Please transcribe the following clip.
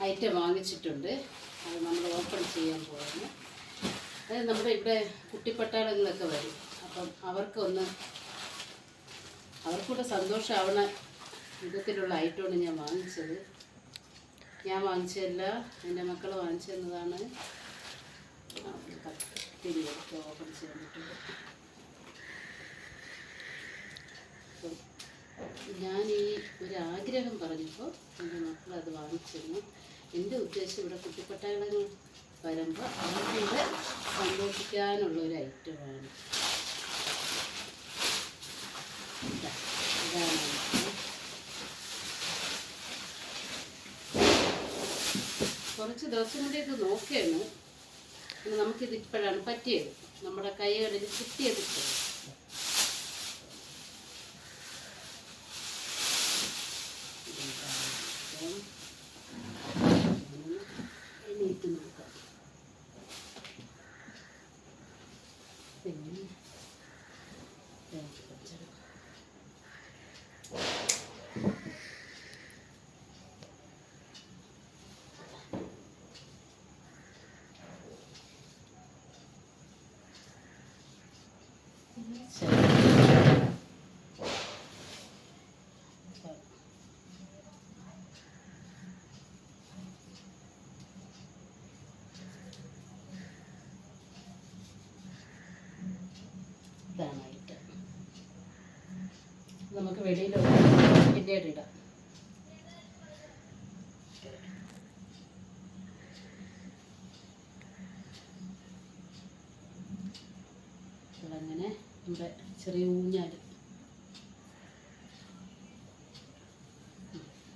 Item വാങ്ങിച്ചിട്ടുണ്ട്. അത് നമ്മൾ ഓപ്പൺ ചെയ്യാൻ പോകുന്നു. അതായത് നമ്മുടെ ഇവിടെ കുട്ടിപ്പട്ടാളങ്ങളൊക്കെ വരും. അപ്പം അവർക്കൂടെ സന്തോഷമാവണ വിധത്തിലുള്ള ഐറ്റമാണ് ഞാൻ വാങ്ങിച്ചത്. ഞാൻ വാങ്ങിച്ചതല്ല, എൻ്റെ മക്കൾ വാങ്ങിച്ചു തന്നതാണ്. തിരികെ ഓപ്പൺ ചെയ്യാൻ പറ്റുള്ളൂ. ഞാൻ ഒരു ആഗ്രഹം പറഞ്ഞപ്പോൾ എൻ്റെ മക്കളത് വാങ്ങിച്ചിരുന്നു. എൻ്റെ ഉദ്ദേശം ഇവിടെ കുട്ടിപ്പട്ടാളങ്ങൾ വരുമ്പോൾ അവരുടെ സന്തോഷിക്കാനുള്ളൊരു ഐറ്റമാണ്. ഇതാണ് കുറച്ച് ദിവസം കൂടി ഇത് നോക്കിയാണ്. നമുക്കിത് ഇപ്പോഴാണ് പറ്റിയത്, നമ്മുടെ കൈകളിൽ കിട്ടിയത്. എണീറ്റ് നോക്കാം. പിന്നെ ഇതാണായിട്ട് നമുക്ക് വെളിയിൽ പിന്നീട് ഇടാം. അങ്ങനെ നമ്മുടെ ചെറിയ ഊഞ്ഞാൽ